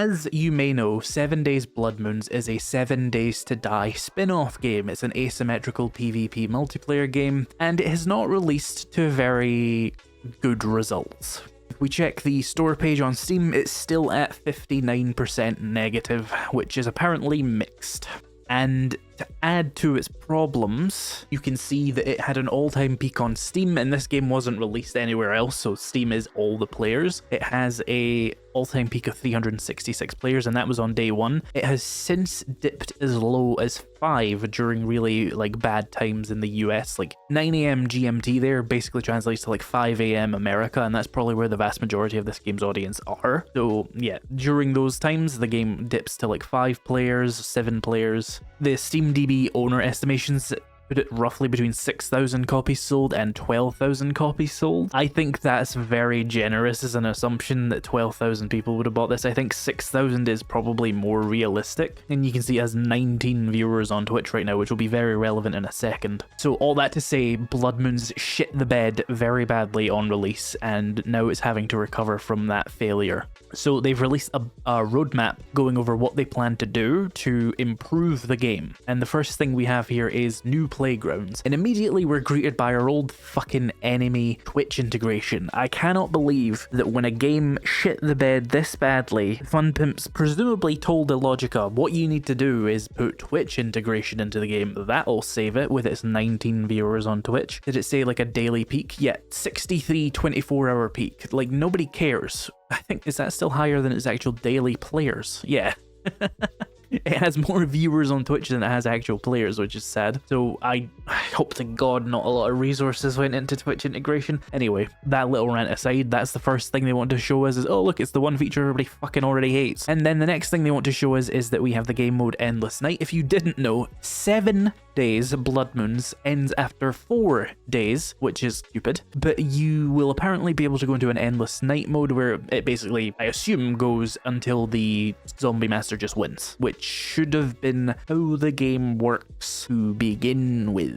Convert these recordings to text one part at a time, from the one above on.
As you may know, 7 Days Blood Moons is a 7 Days to Die spin-off game. It's an asymmetrical PvP multiplayer game, and it has not released to very good results. If we check the store page on Steam, it's still at 59% negative, which is apparently mixed. And to add to its problems, you can see that it had an all-time peak on Steam, and this game wasn't released anywhere else, so Steam is all the players. It has a all-time peak of 366 players, and that was on day one. It has since dipped as low as 5 during really bad times in the US. 9 AM GMT there basically translates to 5 AM America, and that's probably where the vast majority of this game's audience are. So yeah, during those times the game dips to 5 players, 7 players. The SteamDB owner estimations put it roughly between 6,000 copies sold and 12,000 copies sold. I think that's very generous as an assumption that 12,000 people would have bought this. I think 6,000 is probably more realistic. And you can see it has 19 viewers on Twitch right now, which will be very relevant in a second. So all that to say, Blood Moons shit the bed very badly on release, and now it's having to recover from that failure. So they've released a roadmap going over what they plan to do to improve the game. And the first thing we have here is new playgrounds, and immediately we're greeted by our old fucking enemy, Twitch integration. I cannot believe that when a game shit the bed this badly, Fun Pimps presumably told Illogica what you need to do is put Twitch integration into the game. That'll save it with its 19 viewers on Twitch. Did it say a daily peak? Yeah, 63 24-hour peak. Nobody cares. I think, is that still higher than its actual daily players? Yeah. It has more viewers on Twitch than it has actual players, which is sad. So I hope to God not a lot of resources went into Twitch integration. Anyway, that little rant aside, that's the first thing they want to show us is, oh look, it's the one feature everybody fucking already hates. And then the next thing they want to show us is that we have the game mode Endless Night. If you didn't know, 7 Days Blood Moons ends after 4 days, which is stupid, but you will apparently be able to go into an Endless Night mode where it basically, I assume, goes until the zombie master just wins, which should have been how the game works to begin with.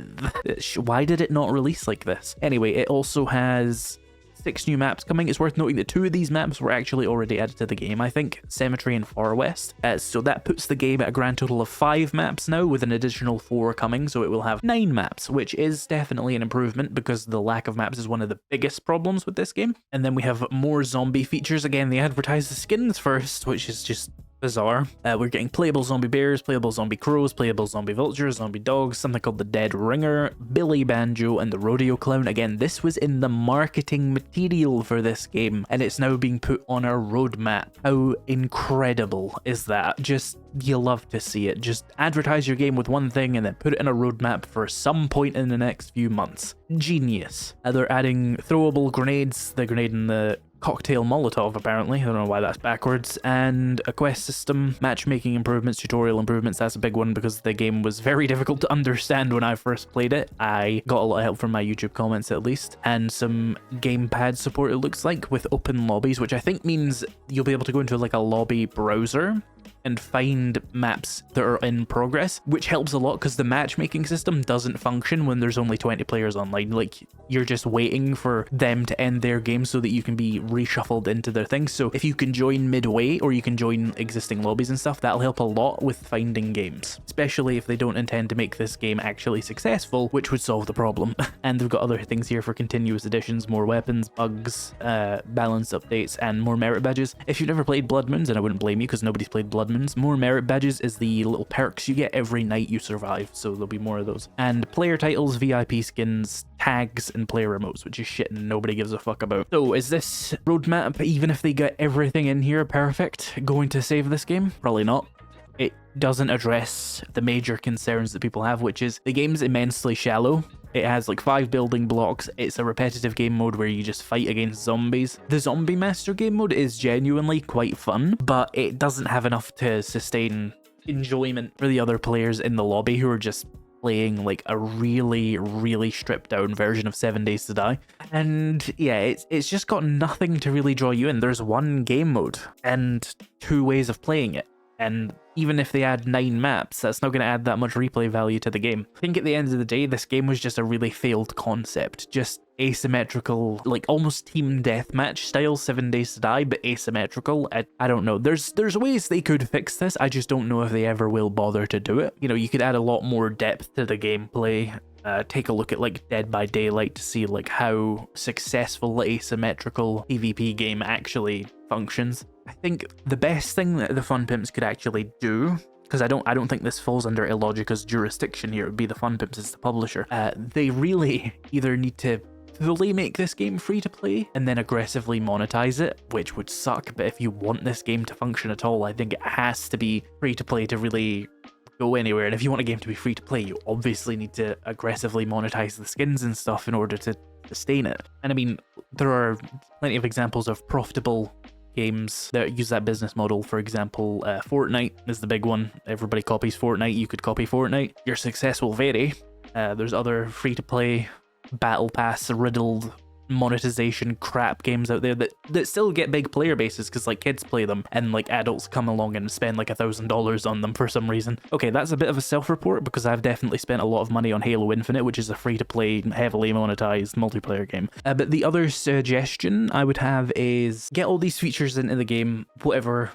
Why did it not release like this? Anyway, it also has 6 new maps coming. It's worth noting that 2 of these maps were actually already added to the game, I think, Cemetery and Far West. So that puts the game at a grand total of 5 maps now, with an additional 4 coming, so it will have 9 maps, which is definitely an improvement because the lack of maps is one of the biggest problems with this game. And then we have more zombie features. Again, they advertise the skins first, which is just bizarre. We're getting playable zombie bears, playable zombie crows, playable zombie vultures, zombie dogs, something called the Dead Ringer, Billy Banjo, and the Rodeo Clown. Again, this was in the marketing material for this game, and it's now being put on a roadmap. How incredible is that? Just, you love to see it. Just advertise your game with one thing and then put it in a roadmap for some point in the next few months. Genius. They're adding throwable grenades, the grenade in the cocktail Molotov, apparently. I don't know why that's backwards. And a quest system, matchmaking improvements, tutorial improvements. That's a big one because the game was very difficult to understand when I first played it. I got a lot of help from my YouTube comments at least. And some gamepad support, it looks like, with open lobbies, which I think means you'll be able to go into a lobby browser and find maps that are in progress, which helps a lot because the matchmaking system doesn't function when there's only 20 players online. You're just waiting for them to end their game so that you can be reshuffled into their things. So if you can join midway or you can join existing lobbies and stuff, that'll help a lot with finding games, especially if they don't intend to make this game actually successful, which would solve the problem. And they've got other things here for continuous additions, more weapons, bugs, balance updates, and more merit badges. If you've never played Blood Moons, and I wouldn't blame you because nobody's played Blood Moons, more merit badges is the little perks you get every night you survive, so there'll be more of those. And player titles, VIP skins, tags, and player remotes, which is shit and nobody gives a fuck about. So is this roadmap, even if they get everything in here perfect, going to save this game? Probably not. It doesn't address the major concerns that people have, which is the game's immensely shallow. It has 5 building blocks. It's a repetitive game mode where you just fight against zombies. The Zombie Master game mode is genuinely quite fun, but it doesn't have enough to sustain enjoyment for the other players in the lobby who are just playing a really stripped down version of 7 Days to Die. And yeah, it's just got nothing to really draw you in. There's one game mode and 2 ways of playing it. And even if they add 9 maps, that's not going to add that much replay value to the game. I think at the end of the day, this game was just a really failed concept. Just asymmetrical, like almost team deathmatch style 7 Days to Die, but asymmetrical. I don't know. There's ways they could fix this. I just don't know if they ever will bother to do it. You know, you could add a lot more depth to the gameplay. Take a look at like Dead by Daylight to see like how successful the asymmetrical PvP game actually functions. I think the best thing that the Fun Pimps could actually do, because I don't think this falls under Illogica's jurisdiction here, it would be the Fun Pimps as the publisher. They really either need to fully make this game free to play and then aggressively monetize it, which would suck, but if you want this game to function at all, I think it has to be free to play to really go anywhere. And if you want a game to be free to play, you obviously need to aggressively monetize the skins and stuff in order to sustain it. And I mean, there are plenty of examples of profitable games that use that business model. For example, Fortnite is the big one. Everybody copies Fortnite. You could copy Fortnite. Your success will vary. There's other free-to-play battle pass riddled monetization crap games out there that still get big player bases because like kids play them and like adults come along and spend like $1,000 on them for some reason. Okay, that's a bit of a self-report because I've definitely spent a lot of money on Halo Infinite, which is a free-to-play, heavily monetized multiplayer game. But the other suggestion I would have is get all these features into the game, whatever,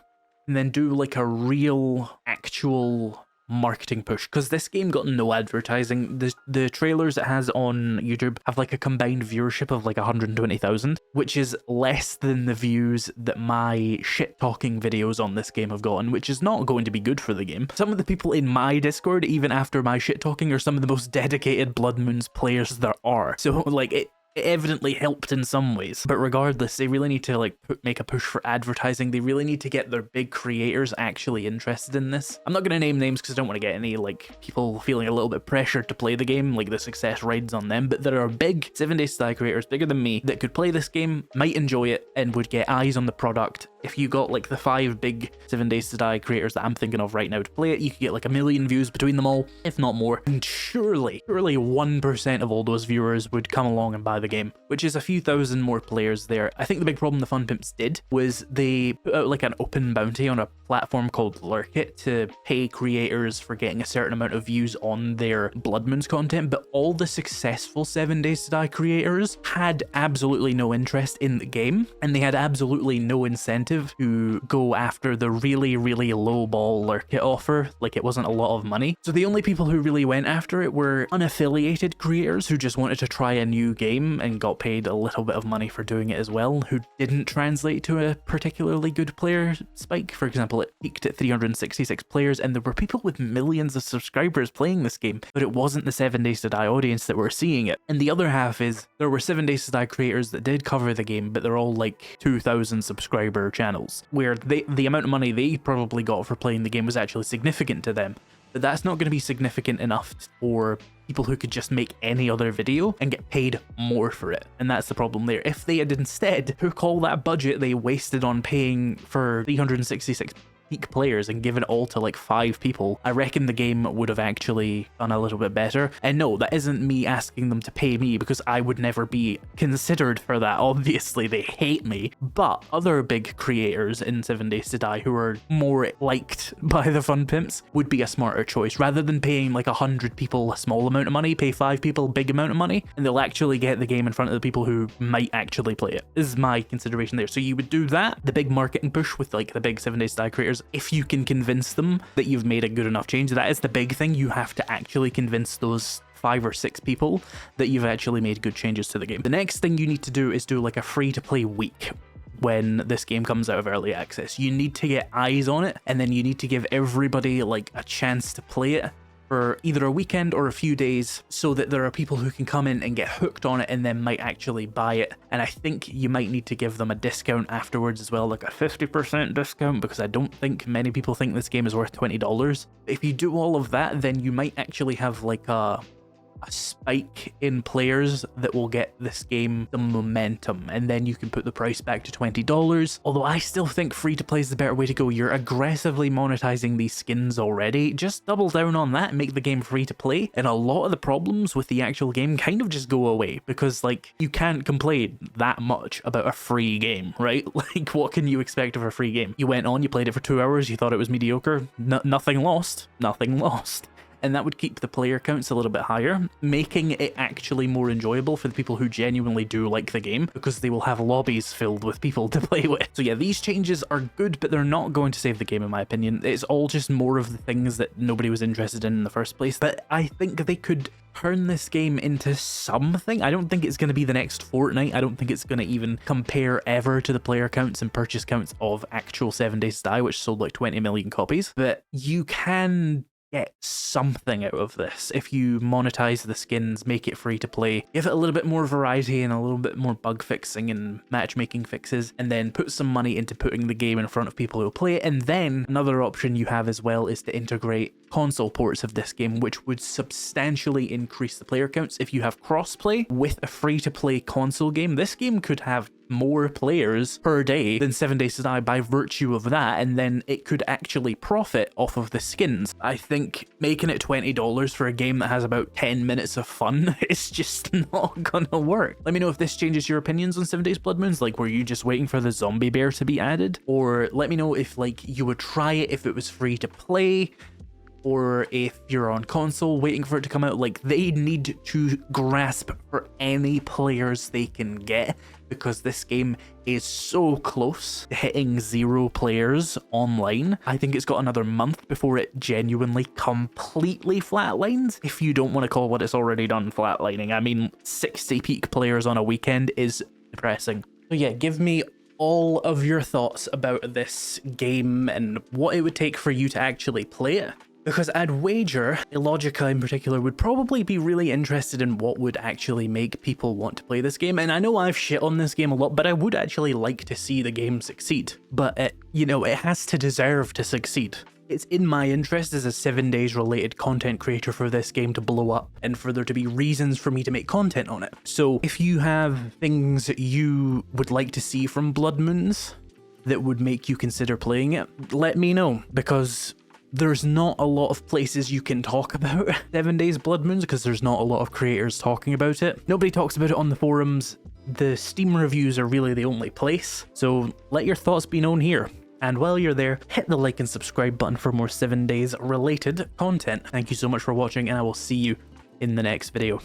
and then do like a real, actual marketing push, because this game got no advertising. The trailers it has on YouTube have like a combined viewership of like 120,000, which is less than the views that my shit talking videos on this game have gotten, which is not going to be good for the game. Some of the people in my Discord, even after my shit talking, are some of the most dedicated Blood Moons players there are. So like it evidently helped in some ways, but regardless, they really need to like make a push for advertising. They really need to get their big creators actually interested in this. I'm not going to name names because I don't want to get any like people feeling a little bit pressured to play the game, like the success rides on them, but there are big 7 Days to Die creators bigger than me that could play this game, might enjoy it, and would get eyes on the product. If you got like the 5 big 7 Days to Die creators that I'm thinking of right now to play it, you could get like 1 million views between them all, if not more. And surely 1% of all those viewers would come along and buy the game, which is a few thousand more players there. I think the big problem the Fun Pimps did was they put out like an open bounty on a platform called Lurkit to pay creators for getting a certain amount of views on their Blood Moons content, but all the successful 7 Days to Die creators had absolutely no interest in the game, and they had absolutely no incentive to go after the really low ball Lurkit offer. Like, it wasn't a lot of money. So the only people who really went after it were unaffiliated creators who just wanted to try a new game and got paid a little bit of money for doing it as well, who didn't translate to a particularly good player spike. For example, it peaked at 366 players, and there were people with millions of subscribers playing this game, but it wasn't the 7 Days to Die audience that were seeing it. And the other half is there were 7 Days to Die creators that did cover the game, but they're all like 2,000 subscriber channels, where the amount of money they probably got for playing the game was actually significant to them. But that's not going to be significant enough for people who could just make any other video and get paid more for it. And that's the problem there. If they had instead took all that budget they wasted on paying for 366 peak players and given it all to like 5 people, I reckon the game would have actually done a little bit better. And no, that isn't me asking them to pay me, because I would never be considered for that. Obviously, they hate me. But other big creators in 7 Days to Die who are more liked by the Fun Pimps would be a smarter choice. Rather than paying like 100 people a small amount of money, pay 5 people a big amount of money, and they'll actually get the game in front of the people who might actually play it. This is my consideration there. So you would do that, the big marketing push with like the big 7 Days to Die creators. If you can convince them that you've made a good enough change, that is the big thing. You have to actually convince those 5 or 6 people that you've actually made good changes to the game. The next thing you need to do is do like a free-to-play week. When this game comes out of early access, you need to get eyes on it, and then you need to give everybody like a chance to play it for either a weekend or a few days, so that there are people who can come in and get hooked on it and then might actually buy it. And I think you might need to give them a discount afterwards as well, like a 50% discount, because I don't think many people think this game is worth $20. If you do all of that, then you might actually have like a a spike in players that will get this game the momentum, and then you can put the price back to $20. Although I still think free-to-play is the better way to go. You're aggressively monetizing these skins already. Just double down on that and make the game free-to-play, and a lot of the problems with the actual game kind of just go away, because like you can't complain that much about a free game, right? Like what can you expect of a free game? You went on, you played it for 2 hours, you thought it was mediocre, nothing lost, nothing lost. And that would keep the player counts a little bit higher, making it actually more enjoyable for the people who genuinely do like the game, because they will have lobbies filled with people to play with. So yeah, these changes are good, but they're not going to save the game in my opinion. It's all just more of the things that nobody was interested in the first place. But I think they could turn this game into something. I don't think it's going to be the next Fortnite. I don't think it's going to even compare ever to the player counts and purchase counts of actual 7 Days to Die, which sold like 20 million copies. But you can get something out of this if you monetize the skins, make it free to play, give it a little bit more variety and a little bit more bug fixing and matchmaking fixes, and then put some money into putting the game in front of people who will play it. And then another option you have as well is to integrate console ports of this game, which would substantially increase the player counts. If you have crossplay with a free-to-play console game, this game could have more players per day than 7 Days to Die by virtue of that, and then it could actually profit off of the skins. I think making it $20 for a game that has about 10 minutes of fun is just not gonna work. Let me know if this changes your opinions on 7 Days Blood Moons. Like, were you just waiting for the zombie bear to be added? Or let me know if like you would try it if it was free to play, or if you're on console waiting for it to come out. Like, they need to grasp for any players they can get, because this game is so close to hitting 0 players online. I think it's got another month before it genuinely completely flatlines, if you don't want to call what it's already done flatlining. I mean, 60 peak players on a weekend is depressing. So yeah, give me all of your thoughts about this game and what it would take for you to actually play it. Because I'd wager Illogica in particular would probably be really interested in what would actually make people want to play this game. And I know I've shit on this game a lot, but I would actually like to see the game succeed. But it has to deserve to succeed. It's in my interest as a 7 Days related content creator for this game to blow up and for there to be reasons for me to make content on it. So if you have things you would like to see from Blood Moons that would make you consider playing it, let me know, because there's not a lot of places you can talk about 7 Days Blood Moons, because there's not a lot of creators talking about it. Nobody talks about it on the forums. The Steam reviews are really the only place. So let your thoughts be known here. And while you're there, hit the like and subscribe button for more 7 Days related content. Thank you so much for watching, and I will see you in the next video.